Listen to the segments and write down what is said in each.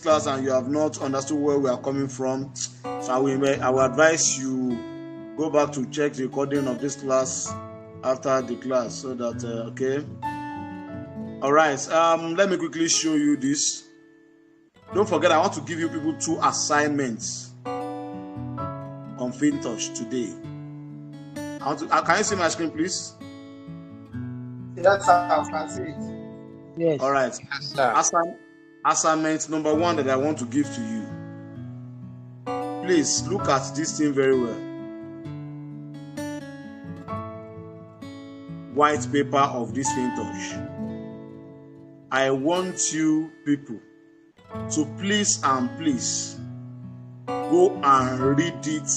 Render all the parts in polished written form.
class and you have not understood where we are coming from, so I will advise you go back to check the recording of this class after the class, so that okay. All right. Let me quickly show you this. Don't forget, I want to give you people 2 assignments on Fintoch today. Can you see my screen, please? Yes, sir, I can see it. Yes. All right. Yes, assignment number 1 that I want to give to you. Please look at this thing very well. White paper of this Fintoch. I want you people to please go and read it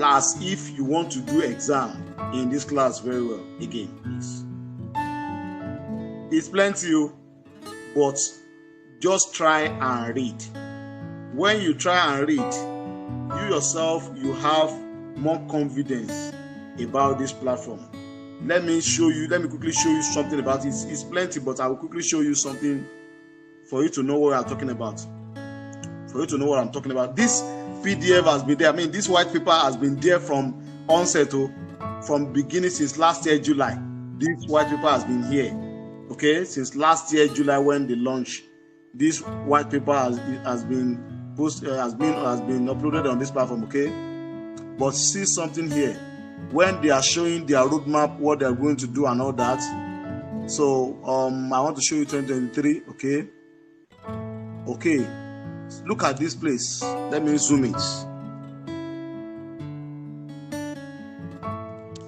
as if you want to do exam in this class very well. Again, please. It's plenty, but just try and read. When you try and read, you yourself, you have more confidence about this platform. Let me quickly show you something about it. It's plenty, but I will quickly show you something for you to know what I'm talking about. This PDF has been there. I mean, this white paper has been there from onset, from beginning since last year, July. This white paper has been here. Okay, since last year, July, when they launched. This white paper has been uploaded on this platform. Okay, but see something here. When they are showing their roadmap, what they are going to do and all that. So I want to show you 2023. Okay, look at this place. Let me zoom it.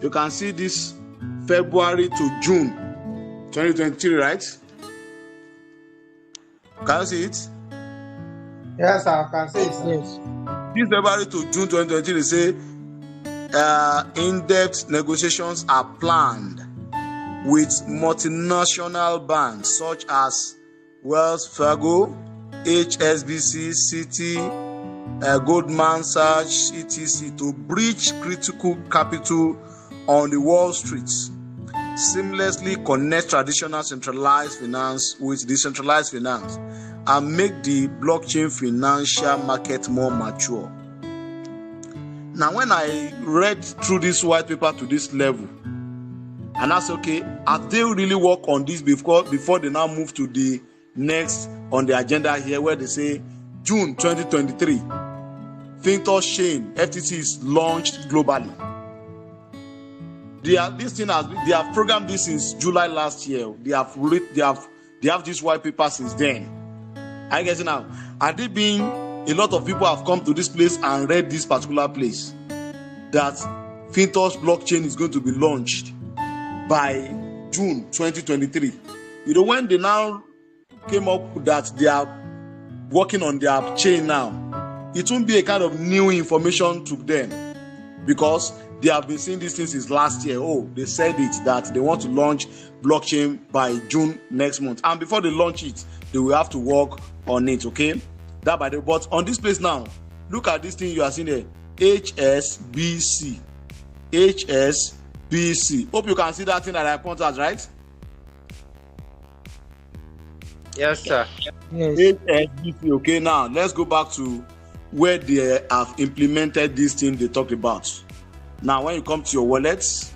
You can see this February to June 2023, right? Can you see it? Yes, I can see it. Yes. This February to June 2023, they say in-depth negotiations are planned with multinational banks such as Wells Fargo, HSBC, Citi, Goldman Sachs, etc. to bridge critical capital on the Wall Street, seamlessly connect traditional centralized finance with decentralized finance, and make the blockchain financial market more mature. Now, when I read through this white paper to this level, and that's okay, have they really work on this before they now move to the next on the agenda here, where they say June 2023, Fintoch chain FTC is launched globally. They have programmed this since July last year. They have this white paper since then. I guess now, are they being a lot of people have come to this place and read this particular place that Fintoch blockchain is going to be launched by June 2023. You know, when they now came up that they are working on their chain now, it won't be a kind of new information to them, because they have been seeing these things since last year. Oh, they said it that they want to launch blockchain by June next month, and before they launch it, they will have to work on it. Okay, that by the but on this place now, look at this thing you are seeing there, HSBC. Hope you can see that thing that I pointed, right? Yes, sir. Yes. HSBC. Okay, now let's go back to where they have implemented this thing they talked about. Now, when you come to your wallets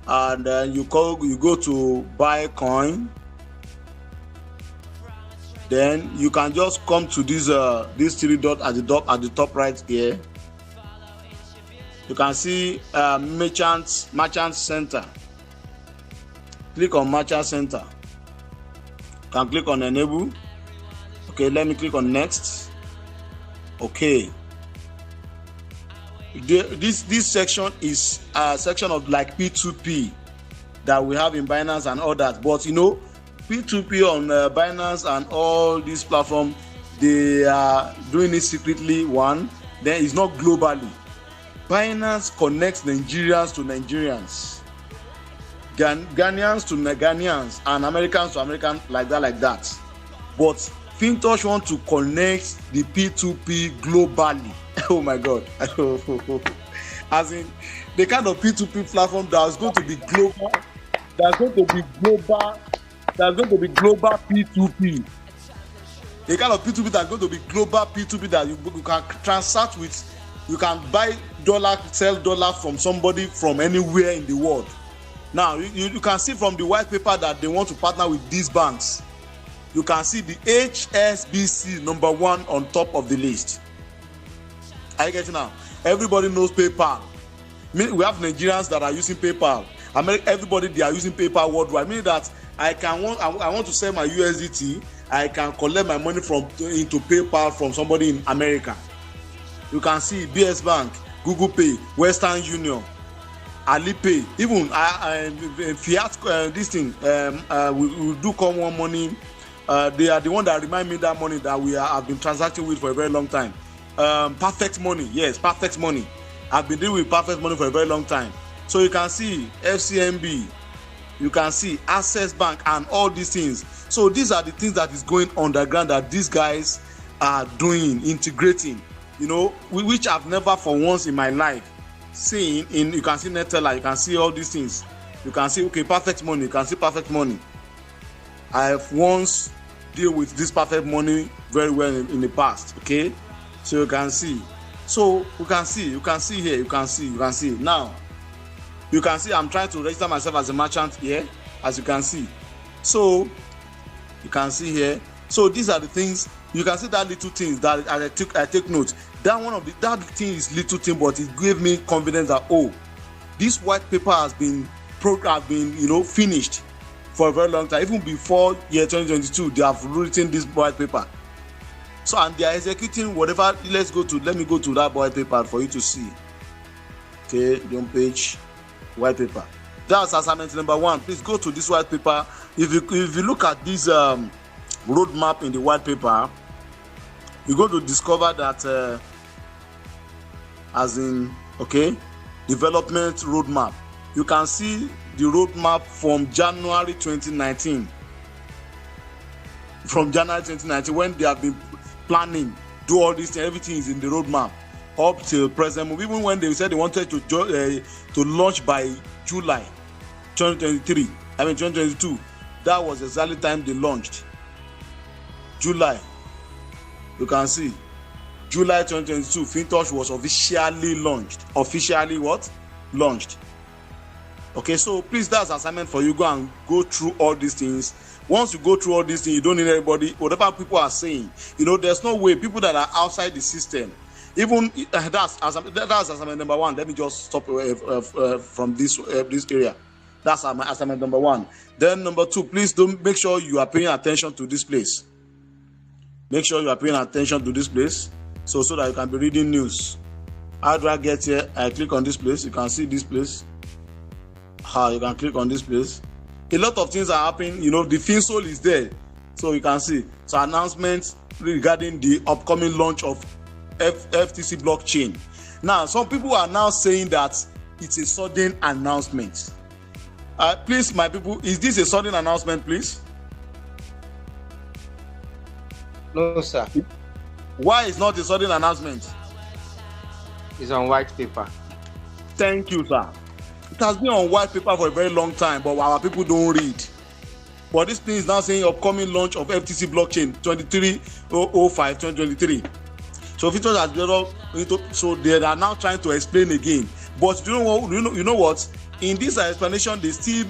and you go to buy coin, then you can just come to this 3 dot at the top right here. You can see merchant center. Click on merchant center. You can click on enable. Okay, let me click on next. Okay. This section is a section of like P2P that we have in Binance and all that. But you know, P2P on Binance and all these platforms, they are doing it secretly. One, then it's not globally. Binance connects Nigerians to Nigerians, Ghanaians to Ghanaians, and Americans to Americans, like that. But Fintoch want to connect the P2P globally. Oh my God. As in the kind of P2P platform that's going to be global, that's going to be global P2P. A kind of P2P that's going to be global P2P that you can transact with. You can buy dollar, sell dollar from somebody from anywhere in the world. Now, you can see from the white paper that they want to partner with these banks. You can see the HSBC number 1 on top of the list. Are you getting now? Everybody knows PayPal. We have Nigerians that are using PayPal. Everybody, they are using PayPal worldwide. Meaning that I want to sell my USDT. I can collect my money into PayPal from somebody in America. You can see BS Bank, Google Pay, Western Union, Alipay, even Fiat. This thing we do come one money. They are the one that remind me that money that have been transacting with for a very long time. Perfect Money, yes, Perfect Money. I've been dealing with Perfect Money for a very long time. So you can see FCMB, you can see Access Bank, and all these things. So these are the things that is going underground that these guys are doing, integrating, which I've never for once in my life seen. You can see Neteller, you can see all these things. You can see, okay, Perfect Money, you can see Perfect Money. I've once deal with this Perfect Money very well in the past, okay? So you can see. So you can see here, you can see. Now, you can see I'm trying to register myself as a merchant here, as you can see. So you can see here. So these are the things. You can see that little things that I take note. That thing is little thing, but it gave me confidence that this white paper has been finished for a very long time. Even before year 2022, they have written this white paper. So, and they are executing whatever. Let me go to that white paper for you to see. Okay, home page, white paper. That's assignment number 1. Please go to this white paper. If you look at this roadmap in the white paper, you're going to discover that development roadmap. You can see the roadmap from January 2019. From January 2019, when they have been planning, do all this, everything is in the roadmap up till present. Even when they said they wanted to launch by July 2022, that was exactly the time they launched. July. You can see July 2022, Fintoch was officially launched. Launched. Okay, so please, that's assignment for you. Go through all these things. Once you go through all these things, you don't need anybody. Whatever people are saying, there's no way people that are outside the system. Even that's assignment number 1. Let me just stop from this area. That's assignment number 1. Then number 2, please don't make sure you are paying attention to this place. Make sure you are paying attention to this place, so that you can be reading news. How do I get here? I click on this place. You can see this place. You can click on this place. A lot of things are happening. The FinSol is there, so you can see. So announcements regarding the upcoming launch of FTC blockchain. Now, some people are now saying that it's a sudden announcement. Please, my people, is this a sudden announcement, please? No, sir. Why is not a sudden announcement? It's on white paper. Thank you, sir. It has been on white paper for a very long time, but our people don't read. But this thing is now saying upcoming launch of FTC blockchain 23/05/2023. So Fintoch has developed, so they are now trying to explain again. But you know what? In this explanation, they still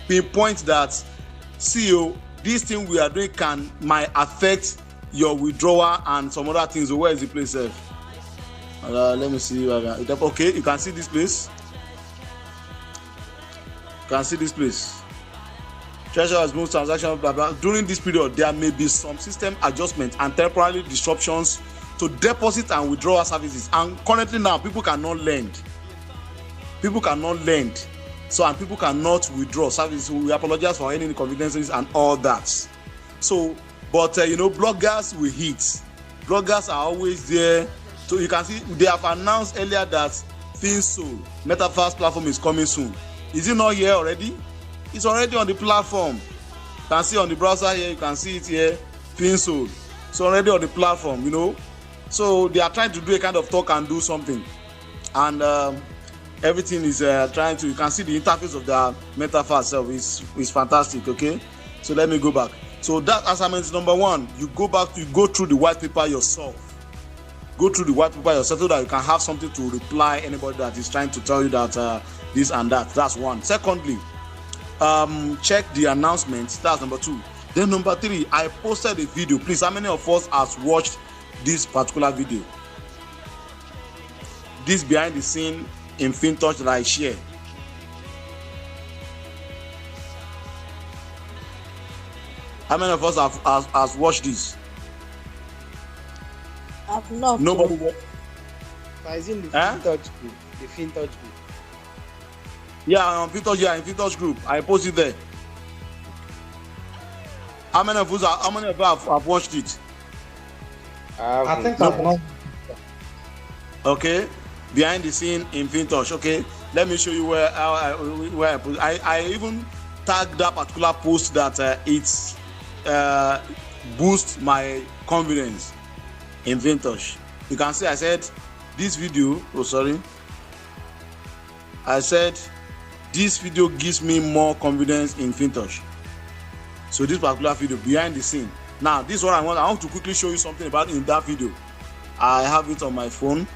pinpoint that CEO, this thing we are doing might affect your withdrawal and some other things. So where is the place? Let me see. Okay, you can see this place. You can see this place. Treasury has moved transactions, blah, blah. During this period, there may be some system adjustments and temporary disruptions to deposit and withdrawal services. And currently now, people cannot lend. So, and people cannot withdraw services. So we apologize for any inconveniences and all that. So, but bloggers will hit. Bloggers are always there. So you can see they have announced earlier that FinSol Metaverse platform is coming soon. Is it not here already? It's already on the platform. You can see on the browser here, you can see it here, FinSol. It's already on the platform, So they are trying to do a kind of talk and do something. And everything is trying to, you can see the interface of the Metaverse itself is fantastic, okay? So let me go back. So that assignment is number one. You go through the white paper yourself. Go through the white paper yourself so that you can have something to reply anybody that is trying to tell you that this and that. That's one. Secondly, check the announcements. That's number two. Then number three, I posted a video. Please, how many of us has watched this particular video? This behind the scene in Fintoch that I share. How many of us have watched this? I've not. Nobody. It's in the Fintoch group. The Fintoch group. Yeah, on Fintoch. Yeah, in Fintoch group. I posted there. How many of us have watched it? I think I've not. Okay, behind the scene in Fintoch. Okay, let me show you where I put. I even tagged that particular post that it's boost my confidence in Fintoch. You can see I said this video. Oh, sorry. I said this video gives me more confidence in Fintoch. So this particular video behind the scene. Now this is what I want. I want to quickly show you something about in that video. I have it on my phone.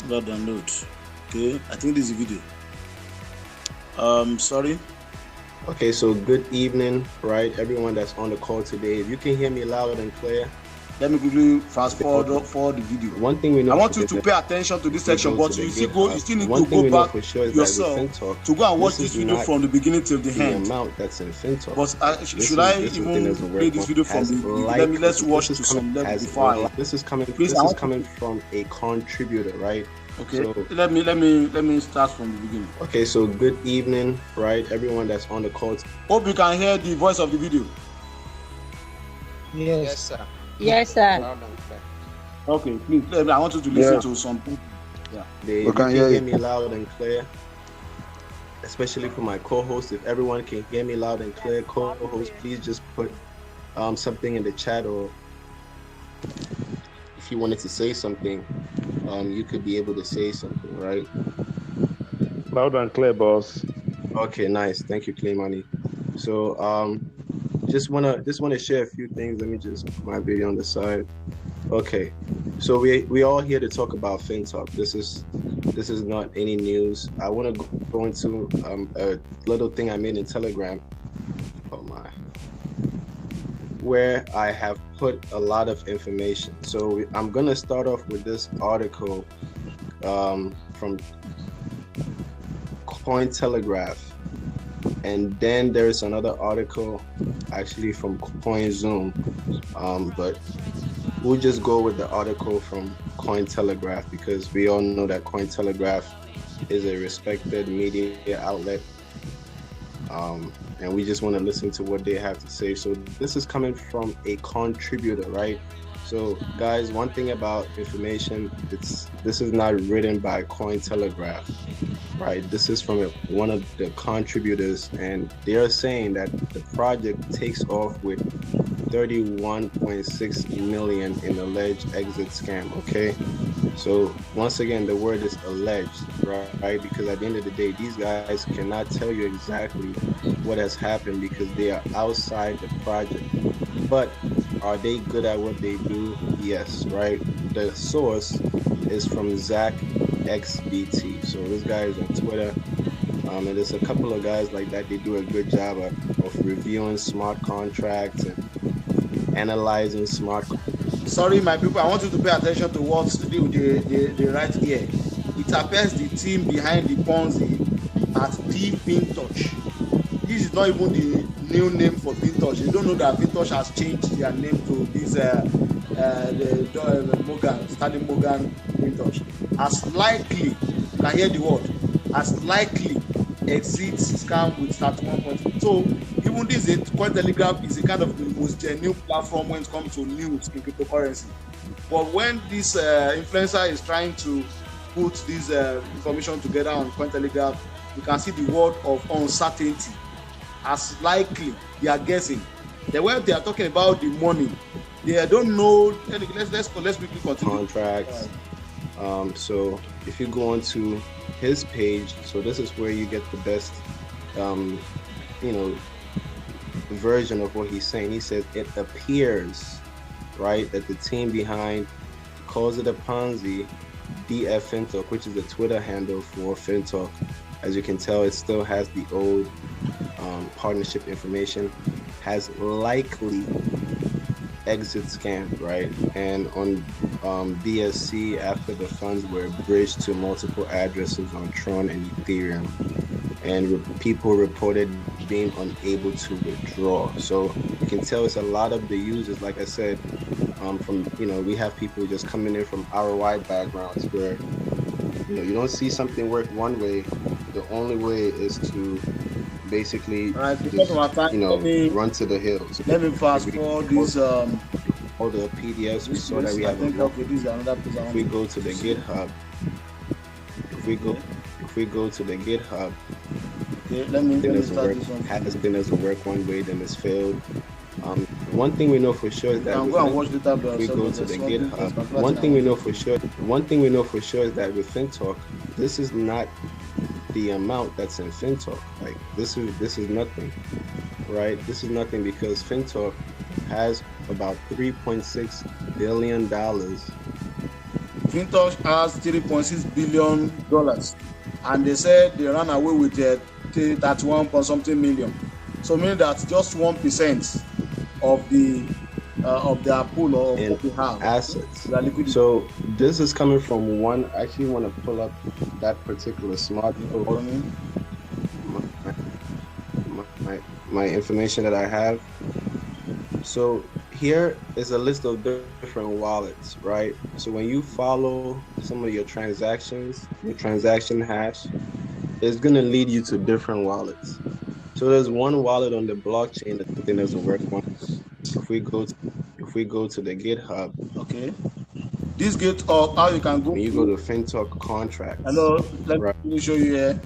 Download. Okay, I think this is a video. Sorry. Okay, so good evening, right? Everyone that's on the call today. If you can hear me loud and clear. Let me quickly fast forward the video. One thing we know. I want you to pay attention to this section, but you still need to go back yourself to go and watch this video from the beginning till the end. Amount that's in Fintoch. But should I even play this video from the? Let's watch to some level before. This is coming from a contributor, right? Okay. So, let me start from the beginning. Okay, so good evening, right? Everyone that's on the call. Hope you can hear the voice of the video. Yes, sir. Yes, sir. Okay, please. I want you to listen to some people. Yeah. You can hear me loud and clear. Especially for my co-host. If everyone can hear me loud and clear, co-host, please just put something in the chat, or if you wanted to say something, you could be able to say something, right? Loud and clear, boss. Okay, nice. Thank you, Clay Money. So just wanna share a few things. Let me just put my video on the side. Okay, so we all here to talk about Fintoch. This is not any news. I want to go into a little thing I made in Telegram. Oh my, where I have put a lot of information. So I'm gonna start off with this article from Cointelegraph. And then there's another article actually from CoinZoom, but we'll just go with the article from Cointelegraph because we all know that Cointelegraph is a respected media outlet, and we just want to listen to what they have to say. So this is coming from a contributor, right? So guys, one thing about information, this is not written by Cointelegraph, right? This is from one of the contributors, and they are saying that the project takes off with 31.6 million in alleged exit scam. Okay, so once again, the word is alleged, right? Because at the end of the day, these guys cannot tell you exactly what has happened because they are outside the project. But are they good at what they do? Yes, right? The source is from Zach XBT. So this guy is on Twitter. And there's a couple of guys like that. They do a good job of reviewing smart contracts and analyzing smart. Sorry, my people, I want you to pay attention to what they write here. It appears the team behind the Ponzi at the Fintoch. This is not even the new name for Fintoch. You don't know that Fintoch has changed their name to this Stanley Morgan Fintoch. As likely, you can hear the word, as likely exits scam with 31.5. So even this Cointelegraph is a kind of the most genuine platform when it comes to news in cryptocurrency. But when this influencer is trying to put this information together on Cointelegraph, you can see the word of uncertainty. As likely, they are guessing. The way they are talking about the money, they don't know. Let's quickly continue. Contracts, So if you go onto his page, so this is where you get the best, you know, version of what he's saying. He says it appears, right, that the team behind calls it a Ponzi, DF Fintoch, which is the Twitter handle for Fintoch. As you can tell, it still has the old partnership information, has likely exit scam, right? And on BSC, after the funds were bridged to multiple addresses on Tron and Ethereum, and people reported being unable to withdraw. So you can tell it's a lot of the users, like I said, from, we have people just coming in from ROI backgrounds where, you don't see something work one way. The only way is to basically Right, just, run to the hills. Let me fast forward this. All the PDFs we saw that we have. If we go to the GitHub, if we go to the GitHub, okay, let me start this one. Has been as a work one way, then it's failed. One thing we know for sure is that if we go to the GitHub. One thing we know for sure is that with Fintoch, this is not the amount that's in Fintoch. Like this is nothing, right? This is nothing because Fintoch has about $3.6 billion. Fintoch has $3.6 billion, and they said they ran away with 31 point something million. So meaning that just 1% of their pool or of what they have assets. So this is coming from one. I actually want to pull up that particular smartphone. My information that I have. So here is a list of different wallets, right? So when you follow some of your transactions, your transaction hash, it's going to lead you to different wallets. So there's one wallet on the blockchain that I think doesn't work. If we go to the GitHub, okay, this GitHub, how you can go. When you go to Fintoch contracts. Hello, let me show you here.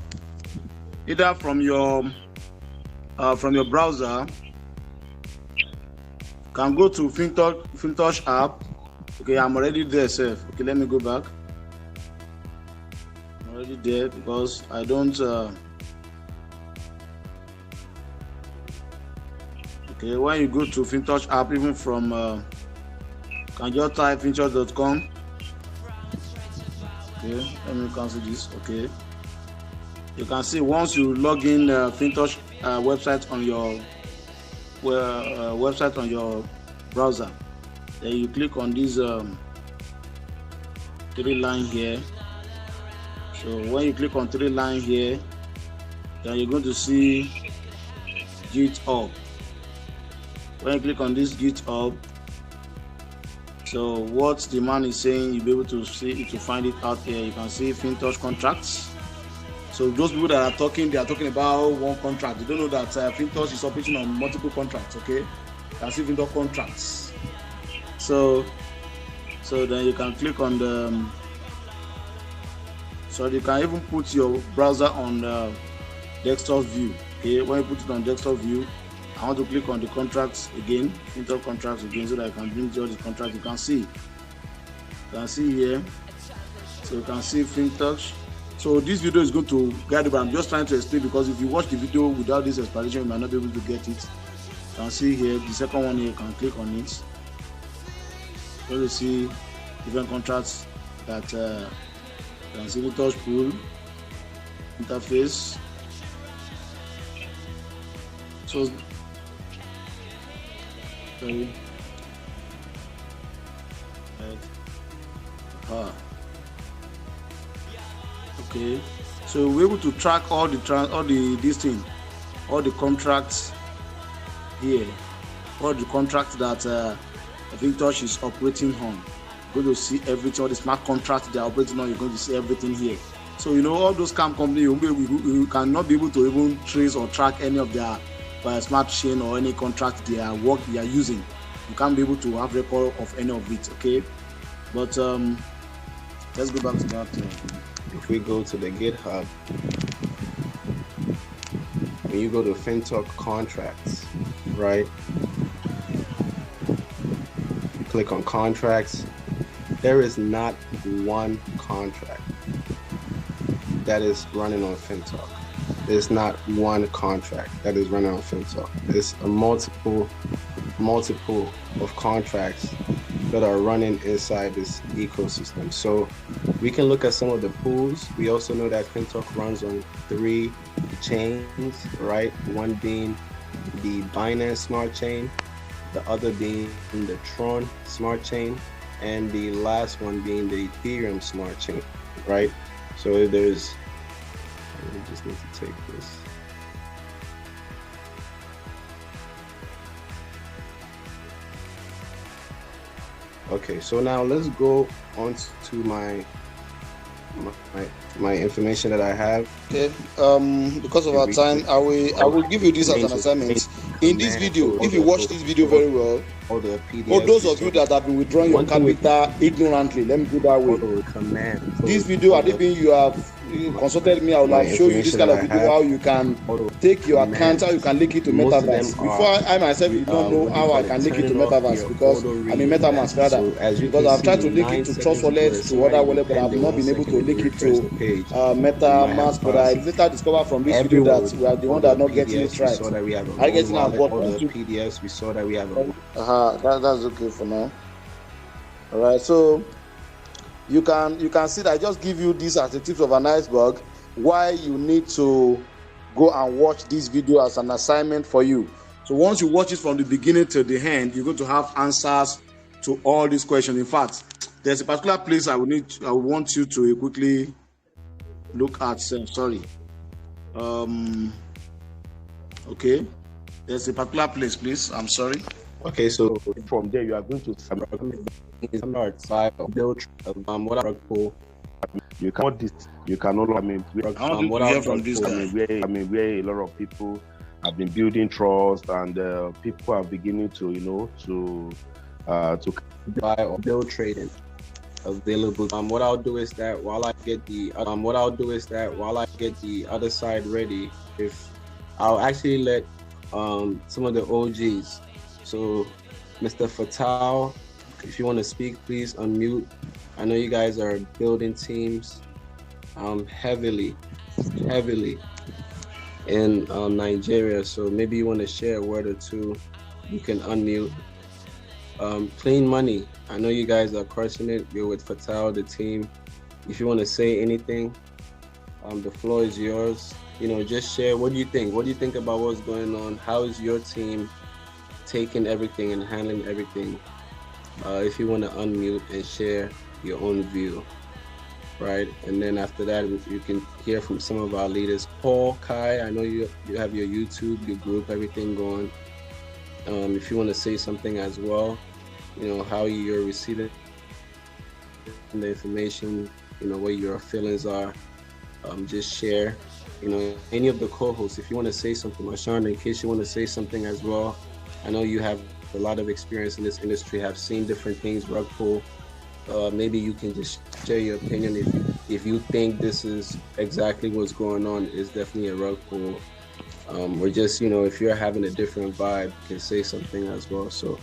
Either from your browser, you can go to Fintoch app. Okay, I'm already there, sir. Okay, let me go back. I'm already there because I don't. Okay, when you go to Fintoch app, even from can you type fintoch.com. Okay, let me cancel this. Okay, you can see once you log in Fintoch website on your website on your browser, then you click on this 3 line here. So when you click on 3 line here, then you're going to see GitHub. When you click on this GitHub, so what the man is saying, you'll be able to see to find it out here. You can see Fintoch contracts. So those people that are talking, they are talking about one contract. They don't know that Fintoch is operating on multiple contracts. Okay, you can see Fintoch contracts. So then you can click on the. So you can even put your browser on desktop view. Okay, when you put it on desktop view, I want to click on the contracts again, Fintoch contracts again, so that I can bring you all the contracts. You can see here. So you can see Fintoch. So this video is going to guide you, but I'm just trying to explain because if you watch the video without this explanation, you might not be able to get it. You can see here the second one here. You can click on it. So you see different contracts that you can see Fintoch pool interface. So sorry. Okay, so we're able to track all the contracts here, all the contracts that Fintoch is operating on. You're going to see everything, all the smart contracts they are operating on. You're going to see everything here. So all those scam companies, you cannot be able to even trace or track any of their smart chain or any contract they are using. You can't be able to have record of any of it. Okay, but let's go back to that. If we go to the GitHub, when you go to Fintoch contracts, right? You click on contracts, There is not one contract that is running on Fintoch. There's not one contract that is running on Fintoch. There's a multiple of contracts that are running inside this ecosystem. So we can look at some of the pools. We also know that Fintoch runs on 3 chains, right? One being the Binance Smart Chain, the other being the Tron Smart Chain, and the last one being the Ethereum Smart Chain, right? So there's, we just need to take this. Okay, so now let's go on to my information that I have. Okay. Because of our time, I will give you this as an assignment. In this video, if you watch this video very well, for those of you that have been withdrawing your capital ignorantly, let me put that way. This video, you have consulted me, I will have show you this kind of video, how you can take your account, how you can link it to Metaverse. Before I myself did not know how I can link it to Metaverse, because I'm in MetaMask rather. Because I've tried to link it to Trust Wallet, to other wallet, but I've not been able to link it to MetaMask. But I later discovered from this video that we are the one that are not getting it right. I get it now, but PDFs, we saw that we have that's okay for now. All right, so you can see that I just give you this as a tip of an iceberg, why you need to go and watch this video as an assignment for you. So once you watch it from the beginning to the end, you're going to have answers to all these questions. In fact, there's a particular place I want you to quickly look at. Sorry. Okay. There's a particular place, please. I'm sorry. Okay, so from there you are going to start build what I call you can this you can all what I from this guy. Where a lot of people have been building trust, and people are beginning to to buy or build trading available. What I'll do is that while I get the other side ready, if I'll actually let some of the OGs. So, Mr. Fatal, if you want to speak, please unmute. I know you guys are building teams heavily in Nigeria. So maybe you want to share a word or two. You can unmute. Clean Money, I know you guys are crushing it. You're with Fatal, the team. If you want to say anything, the floor is yours. Just share. What do you think? What do you think about what's going on? How is your team taking everything and handling everything? If you want to unmute and share your own view, right? And then after that, you can hear from some of our leaders. Paul, Kai, I know you have your YouTube, your group, everything going. If you want to say something as well, how you're receiving the information, what your feelings are, just share. Any of the co-hosts, if you want to say something, Marshawn, in case you want to say something as well. I know you have a lot of experience in this industry, have seen different things, rug pull. Maybe you can just share your opinion if you think this is exactly what's going on. Is definitely a rug pull. Or just, if you're having a different vibe, you can say something as well. So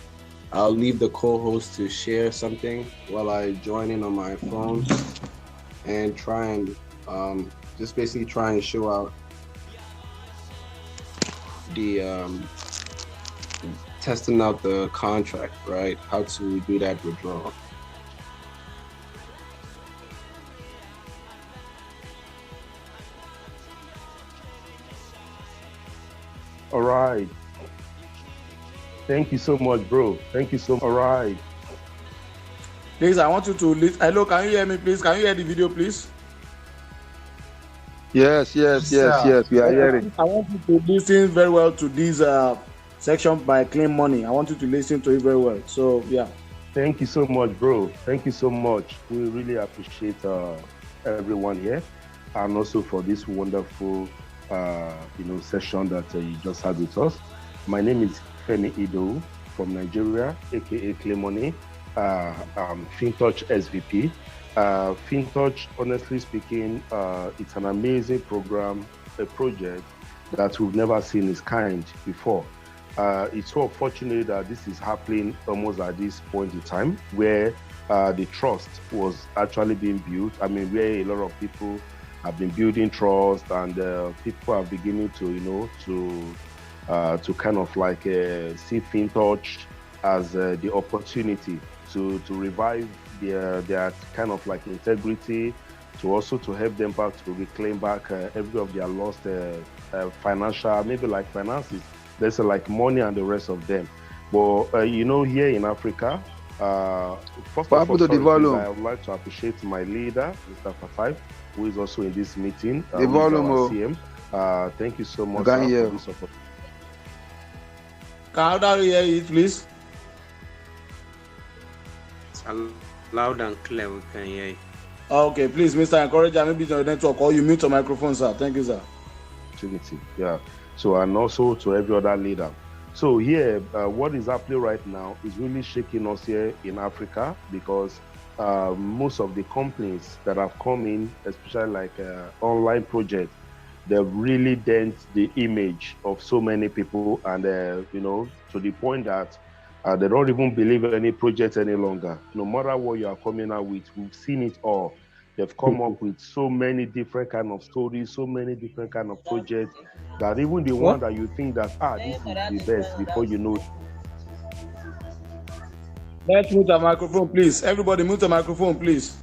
I'll leave the co-host to share something while I join in on my phone and try and just basically try and show out the testing out the contract, right? How to do that withdrawal. All right. Thank you so much, bro. Thank you so much. All right. Please, I want you to listen. Hello, can you hear me, please? Can you hear the video, please? Yes, we are hearing. I want you to listen very well to this section by Clean Money. I want you to listen to it very well. So, yeah. Thank you so much, bro. Thank you so much. We really appreciate everyone here, and also for this wonderful session that you just had with us. My name is Femi Ido from Nigeria, aka Clean Money. Fintoch SVP. Fintoch, honestly speaking, it's an amazing program, a project that we've never seen its kind before. It's so fortunate that this is happening almost at this point in time, where the trust was actually being built. I mean, where a lot of people have been building trust, and people are beginning to, to kind of like see Fintoch as the opportunity to revive their kind of like integrity, to also to help them back to reclaim back every of their lost financial, maybe like finances, there's like money and the rest of them. But here in Africa, first of all, I would like to appreciate my leader, Mr. Fatai, who is also in this meeting. The volume, CM. Thank you so much for this opportunity. Can I hear it, please? It's loud and clear. We can hear you. Okay, please, Mr. Encourager, maybe the network, or you mute your microphone, sir. Thank you, sir. Yeah. So, and also to every other leader. So here, what is happening right now is really shaking us here in Africa, because most of the companies that have come in, especially like online projects, they've really dent the image of so many people, and to the point that they don't even believe in any project any longer. No matter what you are coming out with, we've seen it all. They've come up with so many different kind of stories, so many different kind of projects, that even the one that you think that, this is the best, before you know it. Let's mute the microphone, please. Everybody mute the microphone, please.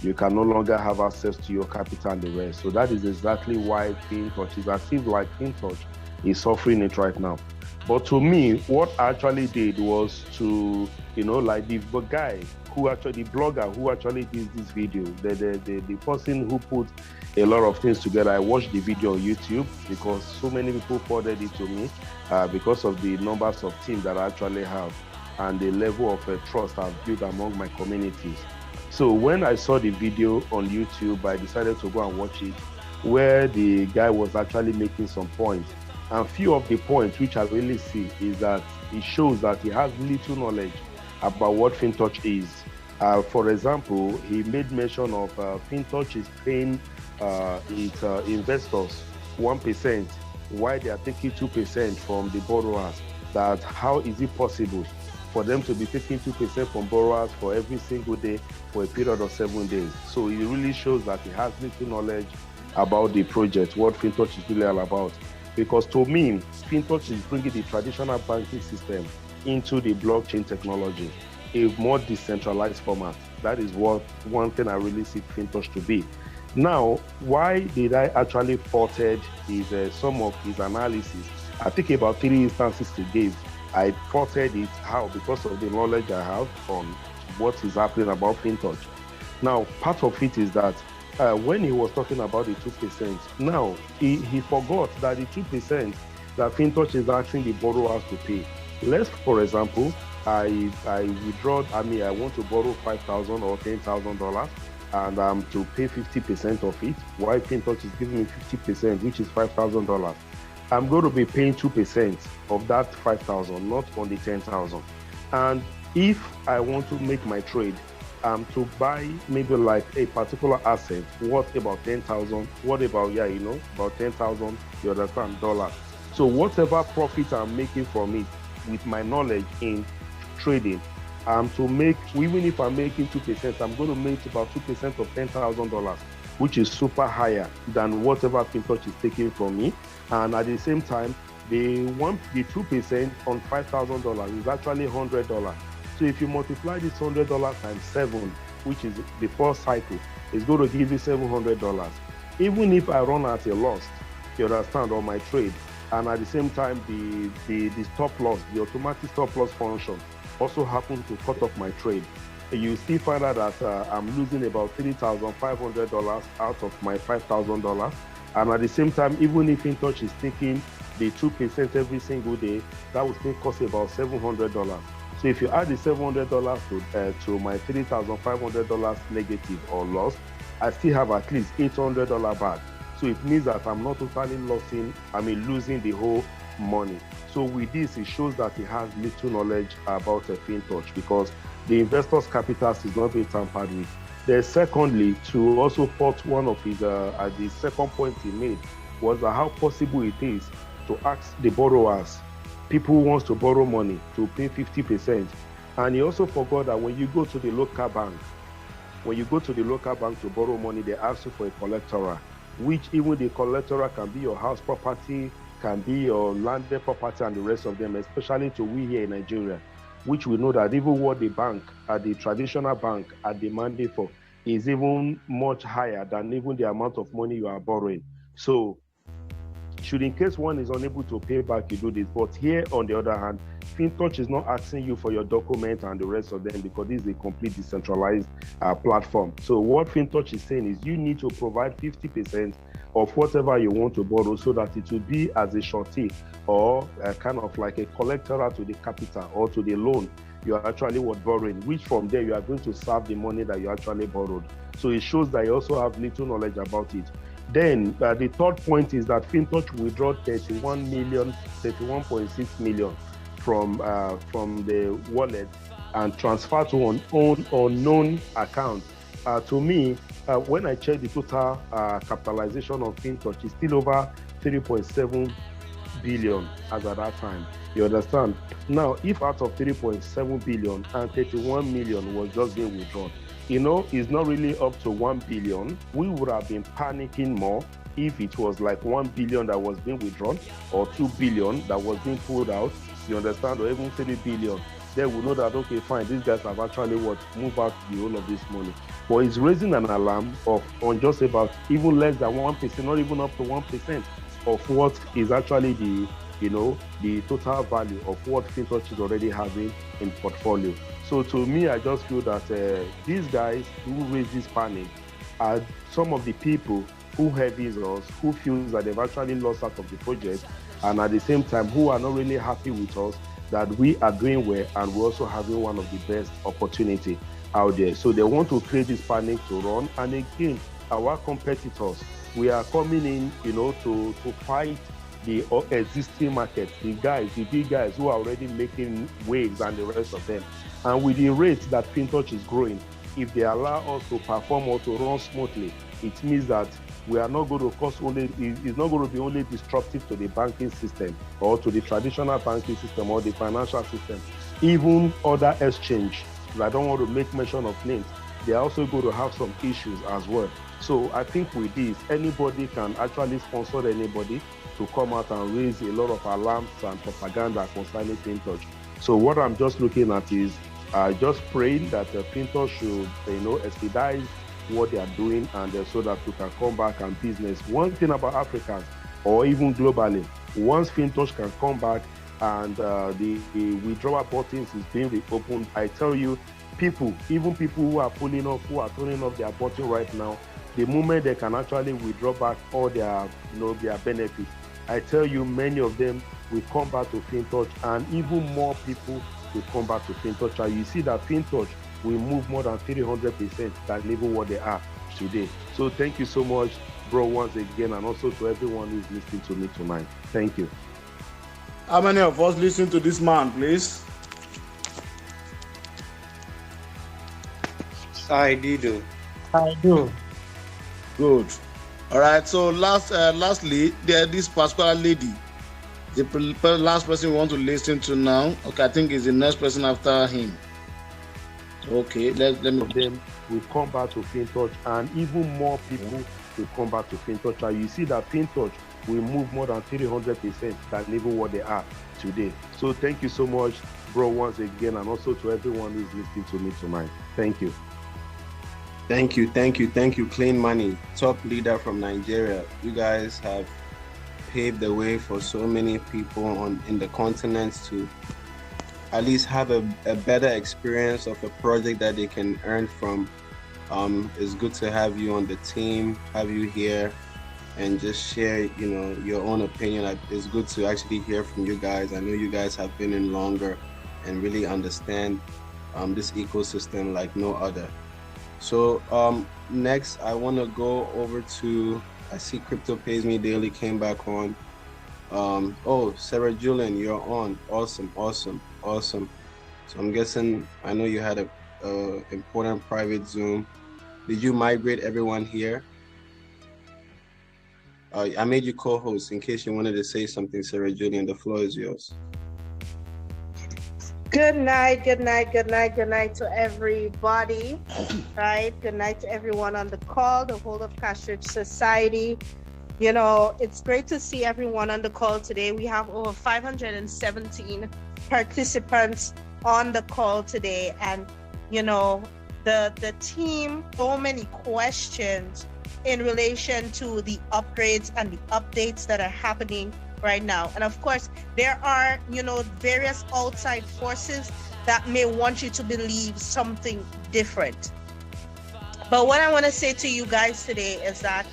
You can no longer have access to your capital and the rest. So that is exactly why Fintoch is active, like Fintoch is suffering it right now. But to me, what I actually did was to, like the guy who actually, the blogger who actually did this video, the person who put a lot of things together. I watched the video on YouTube because so many people forwarded it to me because of the numbers of teams that I actually have and the level of trust I've built among my communities. So when I saw the video on YouTube, I decided to go and watch it, where the guy was actually making some points. And few of the points which I really see is that it shows that he has little knowledge about what Fintoch is. For example, he made mention of Fintoch is paying its investors 1%, while they are taking 2% from the borrowers. That how is it possible for them to be taking 2% from borrowers for every single day for a period of 7 days? So it really shows that he has little knowledge about the project, what Fintoch is really all about. Because to me, Fintoch is bringing the traditional banking system into the blockchain technology, a more decentralized format. That is what one thing I really see Fintoch to be. Now, why did I actually faulted some of his analysis? I think about 3 instances he gave. I faulted it. How? Because of the knowledge I have on what is happening about Fintoch. Now, part of it is that when he was talking about the 2%, now he forgot that the 2% that Fintoch is asking the borrowers to pay. Let's, for example, I withdraw, I want to borrow $5,000 or $10,000 and to pay 50% of it, while Fintoch is giving me 50%, which is $5,000. I'm going to be paying 2% of that 5,000, not on the 10,000. And if I want to make my trade, to buy maybe like a particular asset worth about 10,000, what about, about 10,000, you understand, dollars. So whatever profit I'm making from it with my knowledge in trading, to make, even if I'm making 2%, I'm going to make about 2% of $10,000, which is super higher than whatever Fintoch is taking from me. And at the same time, the 2% on $5,000 is actually $100. So if you multiply this $100 times 7, which is the first cycle, it's going to give you $700. Even if I run at a loss, you understand, on my trade, and at the same time, the stop loss, the automatic stop loss function also happens to cut off my trade, you still find out that I'm losing about $3,500 out of my $5,000. And at the same time, even if Fintoch is taking the 2% every single day, that would still cost about $700. So if you add the $700 to my $3,500 negative or loss, I still have at least $800 back. So it means that I'm not totally losing the whole money. So with this, it shows that he has little knowledge about Fintoch, because the investors' capital is not being tampered with. Then secondly, to also fault one of his, the second point he made was that how possible it is to ask the borrowers, people who wants to borrow money, to pay 50%. And he also forgot that when you go to the local bank, to borrow money, they ask you for a collateral, which even the collateral can be your house property, can be your landed property, and the rest of them, especially to we here in Nigeria, which we know that even what the bank, the traditional bank, are demanding for is even much higher than even the amount of money you are borrowing. So should in case one is unable to pay back, you do this. But here, on the other hand, Fintoch is not asking you for your document and the rest of them, because this is a complete decentralized platform. So what Fintoch is saying is you need to provide 50% of whatever you want to borrow, so that it will be as a surety or kind of like a collateral to the capital or to the loan you are actually borrowing, which from there you are going to serve the money that you actually borrowed. So it shows that you also have little knowledge about it. Then the third point is that Fintoch withdrew 31.6 million from the wallet and transferred to an unknown account. To me, when I check the total capitalization of Fintoch, it's still over 3.7 billion as at that time. You understand? Now, if out of 3.7 billion and 31 million was just being withdrawn, it's not really up to 1 billion. We would have been panicking more if it was like 1 billion that was being withdrawn, or 2 billion that was being pulled out, you understand, or even 3 billion. Then we know that, okay, fine, these guys have actually moved out the whole of this money. But it's raising an alarm on just about even less than 1%, not even up to 1% of what is actually the total value of what Fintoch is already having in portfolio. So to me, I just feel that these guys who raise this panic are some of the people who have us, who feels that they've actually lost out of the project, and at the same time who are not really happy with us that we are doing well and we're also having one of the best opportunity out there. So they want to create this panic to run. And again, our competitors, we are coming in, to fight the existing market, the big guys who are already making waves and the rest of them. And with the rate that Fintoch is growing, if they allow us to perform or to run smoothly, it means that we are not going to it's not going to be only disruptive to the banking system or to the traditional banking system or the financial system. Even other exchange, I don't want to make mention of names, they are also going to have some issues as well. So I think with this, anybody can actually sponsor anybody to come out and raise a lot of alarms and propaganda concerning Fintoch. So what I'm just looking at is just praying that Fintoch should, expedite what they are doing, and so that we can come back and business. One thing about Africans, or even globally, once Fintoch can come back and the withdrawal buttons is being reopened, I tell you, even people who are turning off their button right now, the moment they can actually withdraw back all their benefits, I tell you, many of them will come back to Fintoch, and even more people will come back to Fintoch. And you see that Fintoch will move more than 300% than even what they are today. So thank you so much, bro, once again, and also to everyone who's listening to me tonight. Thank you. How many of us listen to this man, please? I do. Good. All right. So lastly, this particular lady, the last person we want to listen to now. Okay, I think is the next person after him. Okay, let me. Them will come back to Fintoch, and even more people will come back to Fintoch. And you see that Fintoch will move more than 300% than even what they are today. So thank you so much, bro, once again, and also to everyone who's listening to me tonight. Thank you. Thank you, Clean Money, top leader from Nigeria. You guys have paved the way for so many people in the continents to at least have a better experience of a project that they can earn from. It's good to have you on the team, have you here, and just share, your own opinion. It's good to actually hear from you guys. I know you guys have been in longer and really understand this ecosystem like no other. So next, I want to go over to, I see Crypto Pays Me Daily came back on. Oh, Sarah Julian, you're on. Awesome. So I'm guessing, I know you had a important private Zoom. Did you migrate everyone here? I made you co-host in case you wanted to say something, Sarah Julian. The floor is yours. Good night to everybody, right? Good night to everyone on the call, the whole of Castridge Society. It's great to see everyone on the call today. We have over 517 participants on the call today. And, the team, so many questions in relation to the upgrades and the updates that are happening right now. And of course, there are, various outside forces that may want you to believe something different. But what I want to say to you guys today is that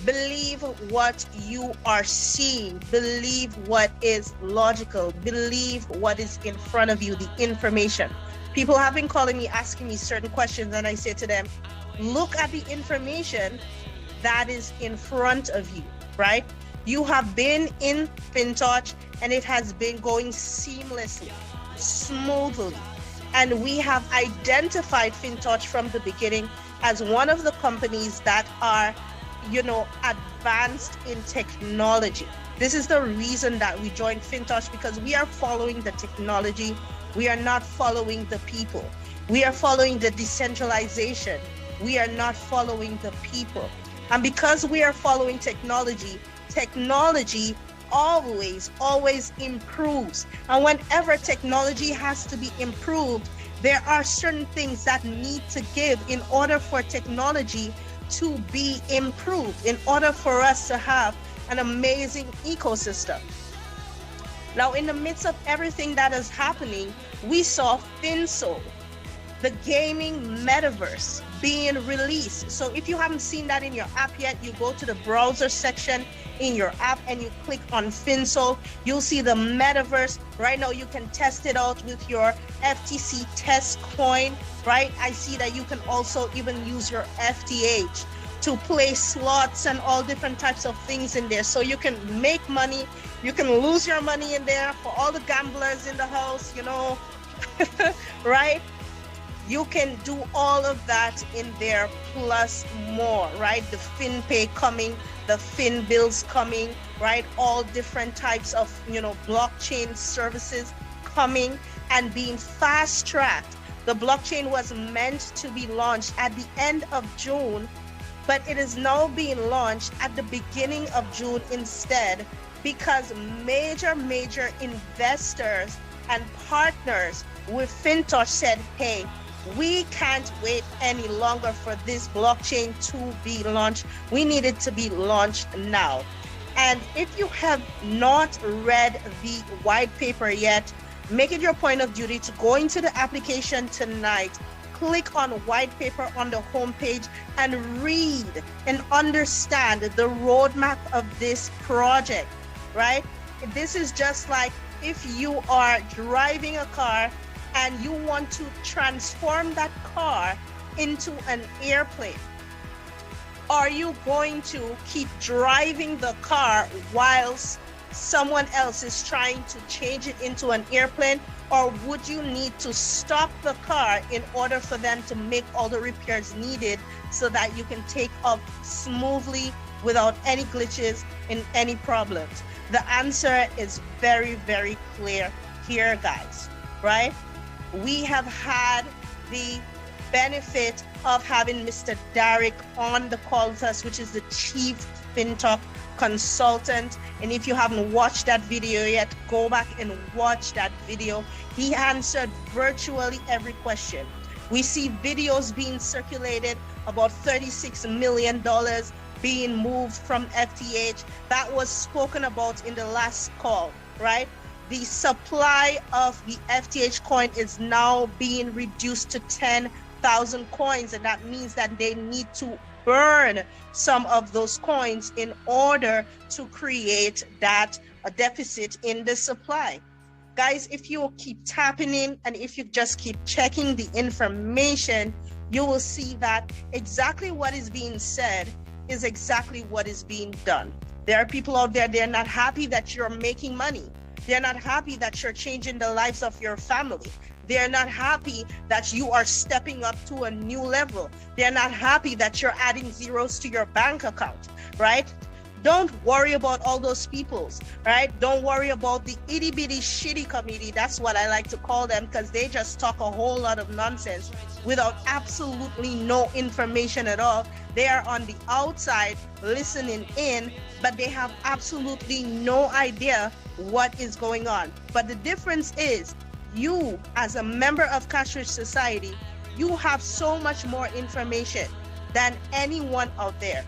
believe what you are seeing, believe what is logical, believe what is in front of you, the information. People have been calling me, asking me certain questions, and I say to them, look at the information that is in front of you, right? You have been in Fintoch and it has been going seamlessly, smoothly. And we have identified Fintoch from the beginning as one of the companies that are, advanced in technology. This is the reason that we joined Fintoch, because we are following the technology. We are not following the people. We are following the decentralization. We are not following the people. And because we are following technology always improves. And whenever technology has to be improved, there are certain things that need to give in order for technology to be improved, in order for us to have an amazing ecosystem. Now, in the midst of everything that is happening, we saw Finsoul, the gaming metaverse, being released. So if you haven't seen that in your app yet, you go to the browser section in your app and you click on Finsoul. You'll see the metaverse. Right now, you can test it out with your FTC test coin, right? I see that you can also even use your FTH to play slots and all different types of things in there. So you can make money, you can lose your money in there for all the gamblers in the house, right? You can do all of that in there plus more, right? The FinPay coming, the Fin bills coming, right? All different types of, blockchain services coming and being fast-tracked. The blockchain was meant to be launched at the end of June, but it is now being launched at the beginning of June instead, because major investors and partners with Fintoch said, hey, we can't wait any longer for this blockchain to be launched. We need it to be launched now. And if you have not read the white paper yet, make it your point of duty to go into the application tonight, click on white paper on the homepage and read and understand the roadmap of this project, right? This is just like if you are driving a car and you want to transform that car into an airplane. Are you going to keep driving the car whilst someone else is trying to change it into an airplane? Or would you need to stop the car in order for them to make all the repairs needed so that you can take off smoothly without any glitches and any problems? The answer is very, very clear here, guys, right? We have had the benefit of having Mr. Derek on the call with us, which is the Chief Fintoch Consultant. And if you haven't watched that video yet, go back and watch that video. He answered virtually every question. We see videos being circulated about $36 million being moved from FTH. That was spoken about in the last call, right? The supply of the FTH coin is now being reduced to 10,000 coins, and that means that they need to burn some of those coins in order to create that deficit in the supply. Guys, if you keep tapping in and if you just keep checking the information, you will see that exactly what is being said is exactly what is being done. There are people out there, they're not happy that you're making money. They're not happy that you're changing the lives of your family. They're not happy that you are stepping up to a new level. They're not happy that you're adding zeros to your bank account, right? Don't worry about all those peoples, right? Don't worry about the itty bitty shitty committee. That's what I like to call them, because they just talk a whole lot of nonsense without absolutely no information at all. They are on the outside listening in, but they have absolutely no idea what is going on. But the difference is, you as a member of Cash-Rich Society, you have so much more information than anyone out there.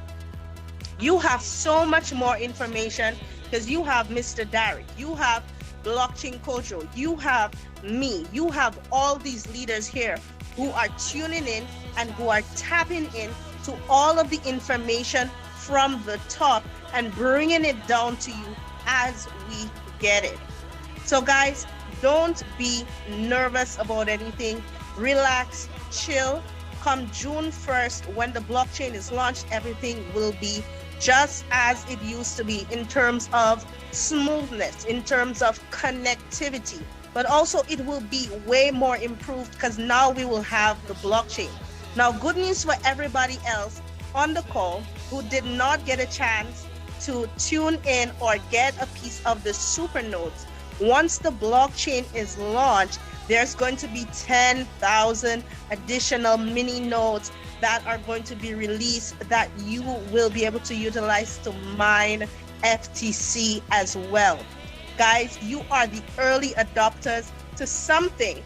You have so much more information because you have Mr. Derek, you have Blockchain Kojo, you have me, you have all these leaders here who are tuning in and who are tapping in to all of the information from the top and bringing it down to you as we get it. So guys, don't be nervous about anything. Relax, chill. Come June 1st, when the blockchain is launched, everything will be just as it used to be in terms of smoothness, in terms of connectivity, but also it will be way more improved because now we will have the blockchain. Now, good news for everybody else on the call who did not get a chance to tune in or get a piece of the super nodes. Once the blockchain is launched, there's going to be 10,000 additional mini nodes that are going to be released that you will be able to utilize to mine FTC as well. Guys, you are the early adopters to something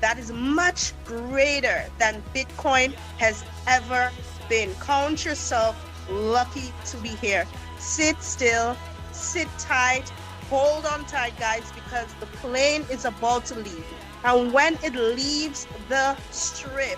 that is much greater than Bitcoin has ever been. Count yourself lucky to be here. Sit still, sit tight, hold on tight, guys, because the plane is about to leave. And when it leaves the strip,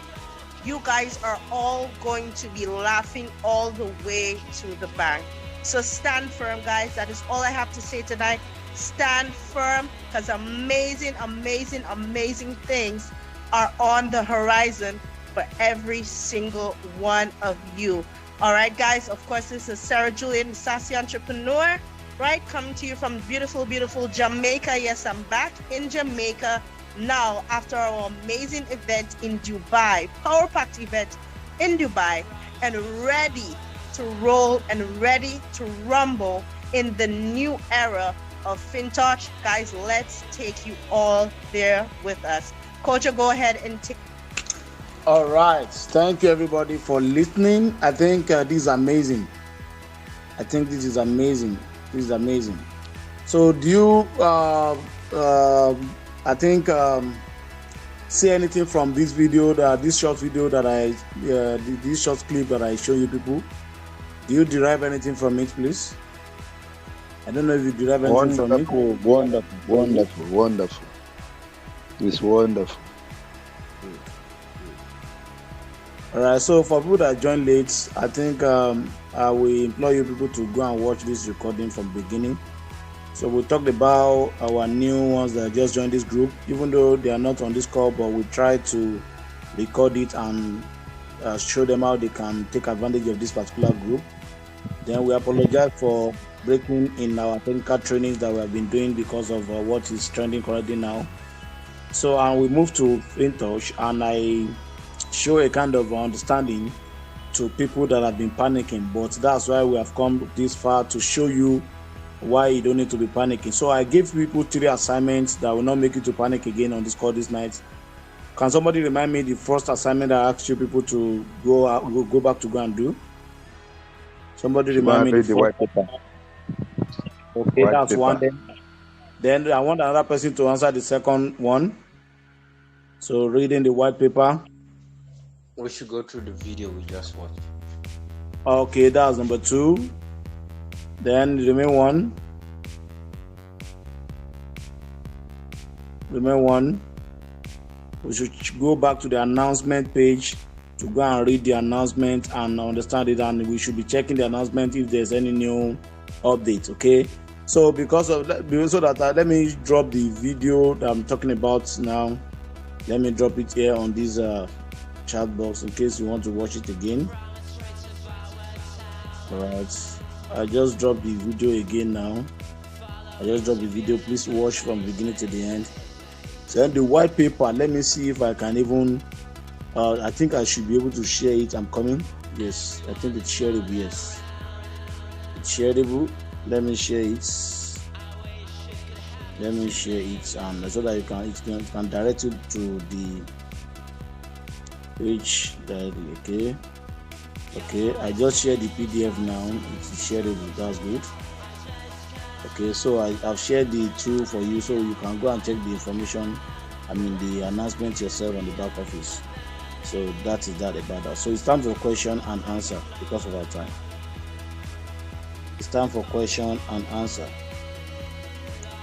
you guys are all going to be laughing all the way to the bank. So stand firm, guys. That is all I have to say tonight. Stand firm, because amazing, amazing, amazing things are on the horizon for every single one of you. All right, guys. Of course, this is Sarah Julian, Sassy Entrepreneur, right? Coming to you from beautiful, beautiful Jamaica. Yes, I'm back in Jamaica now after our amazing event in Dubai, Power Packed event in Dubai, and ready to roll and ready to rumble in the new era of Fintoch. Guys, let's take you all there with us. Kojo, go ahead and take. All right. Thank you, everybody, for listening. I think this is amazing. This is amazing. So do you, see anything from this video, this short video that this short clip that I show you people? Do you derive anything from it, please? I don't know if you derive anything from it. Wonderful. It's wonderful. All right, so for people that joined late, I think I will implore you people to go and watch this recording from the beginning. So we talked about our new ones that just joined this group, even though they are not on this call, but we try to record it and show them how they can take advantage of this particular group. Then we apologize for breaking in our technical trainings that we have been doing because of what is trending currently now. So we move to Fintoch, and I show a kind of understanding to people that have been panicking, but that's why we have come this far, to show you why you don't need to be panicking. So I gave people 3 assignments that will not make you to panic again on this call this night. Can somebody remind me the first assignment that I asked you people to go back to go and do? Somebody remind me the white paper. Okay, white that's paper. One. Then I want another person to answer the second one. So reading the white paper. We should go through the video we just watched. Okay, that's number 2. Then the remaining one. We should go back to the announcement page to go and read the announcement and understand it, and we should be checking the announcement if there's any new update. Okay, so because of that, let me drop the video that I'm talking about now. Let me drop it here on this chat box in case you want to watch it again. All right, I just dropped the video again now. I just dropped the video. Please watch from beginning to the end. So the white paper, let me see if I can even I think I should be able to share it. I'm coming. Yes, I think it's shareable. Yes, it's shareable. Let me share it. Let me share it, so that it can direct you to the page directly. Okay, I just shared the PDF now. It's shareable. That's good. Okay, so I've shared the tool for you, so you can go and check the information. The announcement yourself on the back office. So that is that about that. So it's time for question and answer because of our time. It's time for question and answer.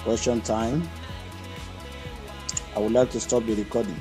Question time. I would like to stop the recording.